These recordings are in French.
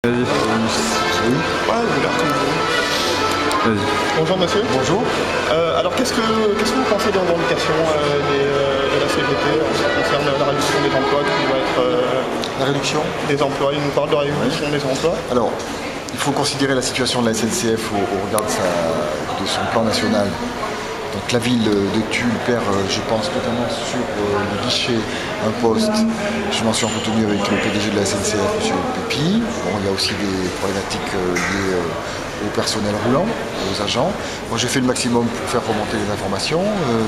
Vas-y. Oui. Ouais, Vas-y. bonjour monsieur. Bonjour. Alors qu'est-ce que vous pensez des revendications de la CGT en ce qui concerne la réduction des emplois qui va être La réduction. des emplois? Il nous parle de réduction des emplois. Alors, il faut considérer la situation de la SNCF au regard de son plan national. Donc la ville de Tulle perd, je pense, notamment sur le guichet, un poste. Je m'en suis entretenu avec le PDG de la SNCF, M. Pépi. Bon, il y a aussi des problématiques liées au personnel roulant, aux agents. Moi, j'ai fait le maximum pour faire remonter les informations.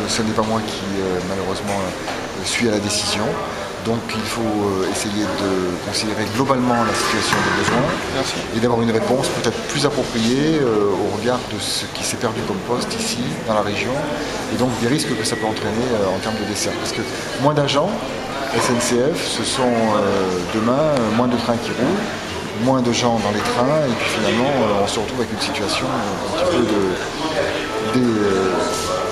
Ce n'est pas moi qui, malheureusement, suis à la décision. Donc il faut essayer de considérer globalement la situation des besoins et d'avoir une réponse peut-être plus appropriée au regard de ce qui s'est perdu comme poste ici, dans la région, et donc des risques que ça peut entraîner en termes de dessert. Parce que moins d'agents, SNCF, ce sont demain moins de trains qui roulent, moins de gens dans les trains, et puis finalement on se retrouve avec une situation un petit peu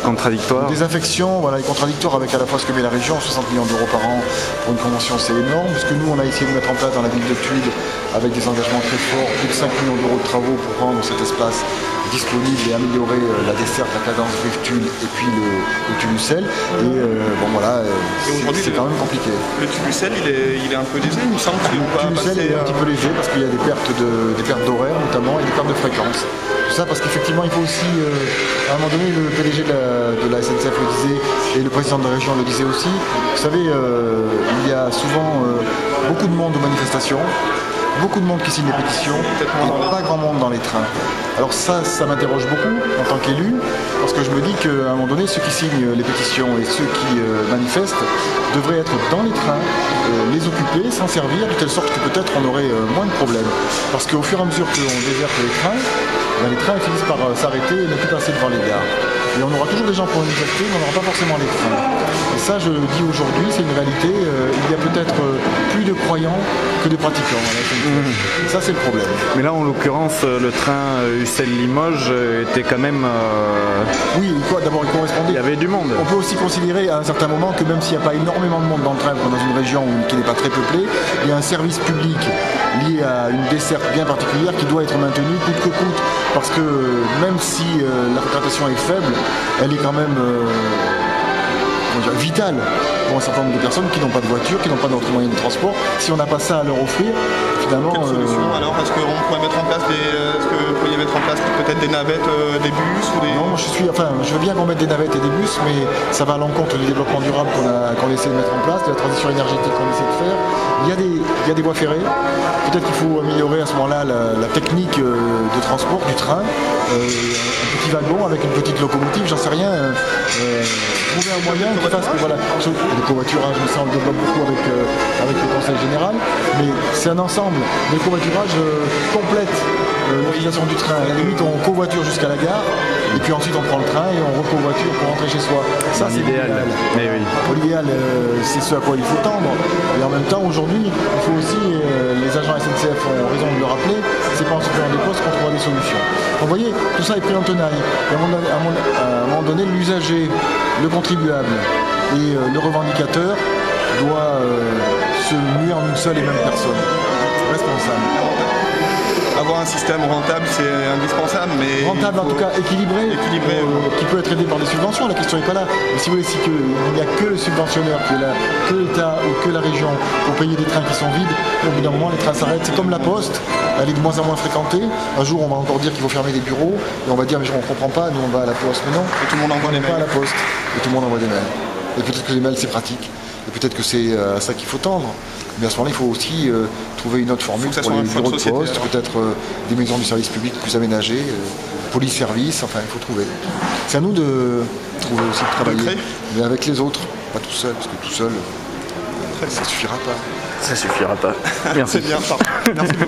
Contradictoire. des infections, voilà, et contradictoires avec à la fois ce que met la région, 60 millions d'euros par an pour une convention, c'est énorme. Parce que nous, on a essayé de mettre en place dans la ville de Tulle, avec des engagements très forts, plus de 5 millions d'euros de travaux pour rendre cet espace disponible et améliorer la desserte, la cadence Brive-Tulle et puis le Tulle-Ussel. Et bon voilà, c'est quand même compliqué. Le Tulle-Ussel, il est un peu léger, il me semble qu'il va Tulle-Ussel est un petit peu léger parce qu'il y a des pertes d'horaires notamment et des pertes de fréquences. Tout ça parce qu'effectivement il faut aussi, à un moment donné, le PDG de la SNCF le disait et le président de la région le disait aussi. Vous savez, il y a souvent beaucoup de monde aux manifestations, beaucoup de monde qui signe des pétitions, et pas grand monde dans les trains. Alors ça m'interroge beaucoup en tant qu'élu, parce que je me dis qu'à un moment donné, ceux qui signent les pétitions et ceux qui manifestent devraient être dans les trains, les occuper, s'en servir, de telle sorte que peut-être on aurait moins de problèmes. Parce qu'au fur et à mesure qu'on déserte les trains finissent par s'arrêter et ne plus passer devant les gares. Et on aura toujours des gens pour manifester, mais on n'aura pas forcément les trains. Et ça, je le dis aujourd'hui, c'est une réalité. Il y a peut-être plus de croyants que de pratiquants. Et ça, c'est le problème. Mais là, en l'occurrence, le train Ussel-Limoges était quand même... Oui, d'abord, il correspondait. Il y avait du monde. On peut aussi considérer à un certain moment que même s'il n'y a pas énormément de monde dans le train, comme dans une région qui n'est pas très peuplée, il y a un service public lié à une desserte bien particulière qui doit être maintenu coûte que coûte. Parce que même si la fréquentation est faible, elle est quand même vitale pour un certain nombre de personnes qui n'ont pas de voiture, qui n'ont pas d'autres moyens de transport. Si on n'a pas ça à leur offrir, finalement... Quelle solution alors? Est-ce qu'on pourrait mettre en place est-ce que vous pourriez mettre en place peut-être des navettes, des bus ou des... Non, je veux bien qu'on mette des navettes et des bus, mais ça va à l'encontre du développement durable qu'on essaie de mettre en place, de la transition énergétique qu'on essaie de faire. Il y a des voies ferrées. Peut-être qu'il faut améliorer à ce moment-là la technique de transport du train. Un petit wagon avec une petite locomotive, j'en sais rien. Trouver un moyen qui fasse que voilà. Le covoiturage, mais ça on le développe beaucoup avec le Conseil général. Mais c'est un ensemble. Le covoiturage complète l'utilisation du train. À la limite, on covoiture jusqu'à la gare, et puis ensuite on prend le train et on recovoiture pour rentrer chez soi. Ça, c'est l'idéal. Mais oui. L'idéal, c'est ce à quoi il faut tendre. Et en même temps, aujourd'hui, il faut aussi, les agents SNCF ont raison de le rappeler, c'est pas en se faisant des postes qu'on trouvera des solutions. Donc, vous voyez, tout ça est pris en tenaille. Et à un moment donné, l'usager, le contribuable et le revendicateur doit se muer en une seule et même personne, responsable. Avoir un système rentable, c'est indispensable, mais... Rentable, en tout cas équilibré, qui peut être aidé par des subventions, la question n'est pas là. Mais si vous voulez, si il n'y a que le subventionnaire qui est là, que l'État ou que la région pour payer des trains qui sont vides, au bout d'un moment, les trains s'arrêtent. C'est comme la Poste, elle est de moins en moins fréquentée. Un jour, on va encore dire qu'il faut fermer des bureaux, et on va dire, mais on ne comprend pas, nous on va à la Poste. Mais non, et tout le monde envoie des mails. Pas à la Poste, et tout le monde envoie des mails. Et peut-être que les mails, c'est pratique. Et peut-être que c'est à ça qu'il faut tendre. Mais à ce moment-là, il faut aussi trouver une autre formule pour les bureaux de poste, peut-être des maisons du service public plus aménagées, police-service, enfin, il faut trouver. C'est à nous de trouver aussi, de travailler, mais avec les autres, pas tout seul, parce que tout seul, ça ne suffira pas. Ça suffira pas. Merci. C'est bien, merci beaucoup.